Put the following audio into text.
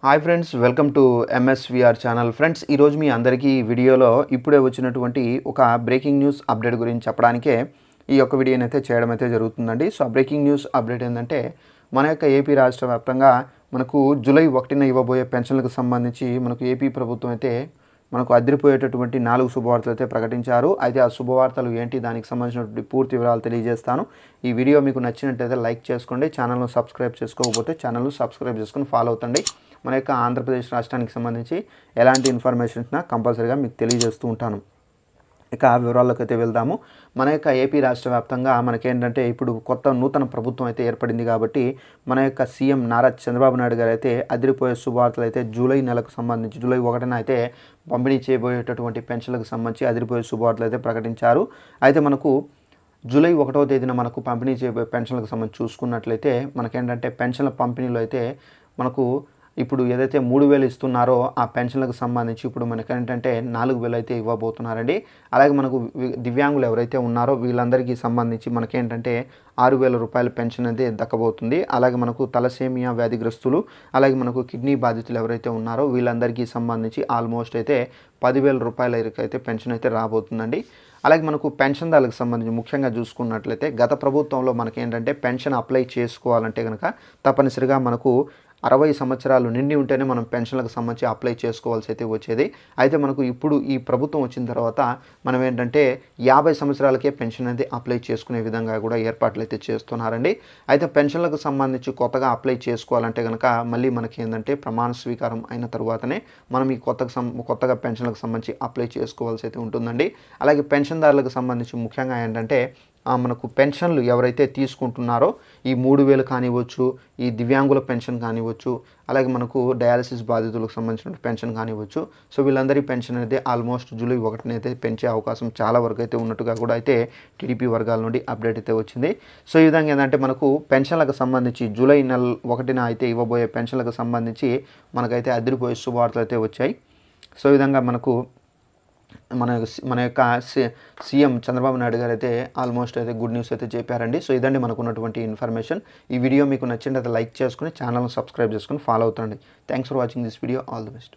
Hi friends, welcome to ఎంఎస్విఆర్ channel. Friends, ఈరోజు మీ అందరికీ వీడియోలో ఇప్పుడే వచ్చినటువంటి ఒక బ్రేకింగ్ న్యూస్ అప్డేట్ గురించి చెప్పడానికే ఈ యొక్క వీడియోని అయితే చేయడం అయితే జరుగుతుందండి. సో ఆ బ్రేకింగ్ న్యూస్ అప్డేట్ ఏంటంటే మన యొక్క ఏపీ రాష్ట్ర వ్యాప్తంగా మనకు జూలై 1న ఇవ్వబోయే పెన్షన్లకు సంబంధించి మనకు ఏపీ ప్రభుత్వం అయితే మనకు అదిరిపోయేటటువంటి 4 శుభవార్తలు అయితే ప్రకటించారు. అయితే ఆ శుభవార్తలు ఏంటి, దానికి సంబంధించినటువంటి పూర్తి వివరాలు తెలియజేస్తాను. ఈ వీడియో మీకు నచ్చినట్లయితే లైక్ చేసుకోండి. ఛానల్ను సబ్స్క్రైబ్ చేసుకోకపోతే ఛానల్ను సబ్స్క్రైబ్ చేసుకొని ఫాలో అవుతండి. మన యొక్క ఆంధ్రప్రదేశ్ రాష్ట్రానికి సంబంధించి ఎలాంటి ఇన్ఫర్మేషన్ కంపల్సరీగా మీకు తెలియజేస్తూ ఉంటాను. ఇక వివరాల్లోకి అయితే వెళ్దాము. మన యొక్క ఏపీ రాష్ట్ర వ్యాప్తంగా మనకేంటంటే ఇప్పుడు నూతన ప్రభుత్వం అయితే ఏర్పడింది కాబట్టి మన యొక్క సీఎం నారా చంద్రబాబు నాయుడు గారు అయితే అదిరిపోయే శుభవార్తలు అయితే జూలై నెలకు సంబంధించి జూలై 1న అయితే పంపిణీ చేయబోయేటటువంటి పెన్షన్లకు సంబంధించి అదిరిపోయే శుభవార్తలు అయితే ప్రకటించారు. అయితే మనకు జూలై 1వ తేదీన మనకు పంపిణీ చేయబోయే పెన్షన్లకు సంబంధించి చూసుకున్నట్లయితే మనకేంటంటే పెన్షన్ల పంపిణీలో అయితే మనకు ఇప్పుడు ఏదైతే 3,000 ఇస్తున్నారో ఆ పెన్షన్లకు సంబంధించి ఇప్పుడు మనకేంటంటే 4,000 అయితే ఇవ్వబోతున్నారండి. అలాగే మనకు దివ్యాంగులు ఎవరైతే ఉన్నారో వీళ్ళందరికీ సంబంధించి మనకేంటంటే 6,000 రూపాయల పెన్షన్ అయితే దక్కబోతుంది. అలాగే మనకు తలసేమియా వ్యాధిగ్రస్తులు, అలాగే మనకు కిడ్నీ బాధితులు ఎవరైతే ఉన్నారో వీళ్ళందరికీ సంబంధించి ఆల్మోస్ట్ అయితే 10,000 రూపాయల అయితే పెన్షన్ అయితే రాబోతుందండి. అలాగే మనకు పెన్షన్దారులకు సంబంధించి ముఖ్యంగా చూసుకున్నట్లయితే గత ప్రభుత్వంలో మనకేంటంటే పెన్షన్ అప్లై చేసుకోవాలంటే కనుక తప్పనిసరిగా మనకు 60 సంవత్సరాలు నిండి ఉంటేనే మనం పెన్షన్లకు సంబంధించి అప్లై చేసుకోవాల్సి అయితే వచ్చేది. అయితే మనకు ఇప్పుడు ఈ ప్రభుత్వం వచ్చిన తర్వాత మనం ఏంటంటే 50 సంవత్సరాలకే పెన్షన్ అయితే అప్లై చేసుకునే విధంగా కూడా ఏర్పాట్లు అయితే చేస్తున్నారండి. అయితే పెన్షన్లకు సంబంధించి కొత్తగా అప్లై చేసుకోవాలంటే కనుక మళ్ళీ మనకి ఏంటంటే ప్రమాణ స్వీకారం అయిన తర్వాతనే మనం ఈ కొత్తగా పెన్షన్లకు సంబంధించి అప్లై చేసుకోవాల్సి అయితే ఉంటుందండి. అలాగే పెన్షన్దారులకు సంబంధించి ముఖ్యంగా ఏంటంటే మనకు పెన్షన్లు ఎవరైతే తీసుకుంటున్నారో ఈ 3,000 కానివ్వచ్చు, ఈ దివ్యాంగుల పెన్షన్ కానివ్వచ్చు, అలాగే మనకు డయాలసిస్ బాధితులకు సంబంధించిన పెన్షన్ కానివ్వచ్చు. సో వీళ్ళందరి పెన్షన్ అయితే ఆల్మోస్ట్ జూలై 1న అయితే పెంచే అవకాశం చాలా వరకు అయితే ఉన్నట్టుగా కూడా అయితే టీడీపీ వర్గాల నుండి అప్డేట్ అయితే వచ్చింది. సో ఈ విధంగా ఏంటంటే మనకు పెన్షన్లకు సంబంధించి జూలై 1న అయితే ఇవ్వబోయే పెన్షన్లకు సంబంధించి మనకైతే అదిరిపోయే శుభవార్తలు అయితే వచ్చాయి. సో ఈ విధంగా మనకు మన యొక్క సీఎం చంద్రబాబు నాయుడు గారు అయితే ఆల్మోస్ట్ అయితే గుడ్ న్యూస్ అయితే చెప్పారండి. సో ఇదండి మనకు ఉన్నటువంటి ఇన్ఫర్మేషన్. ఈ వీడియో మీకు నచ్చినట్లయితే లైక్ చేసుకుని ఛానల్ని సబ్స్క్రైబ్ చేసుకుని ఫాలో అవుతుండండి. Thanks for watching this video. All the best.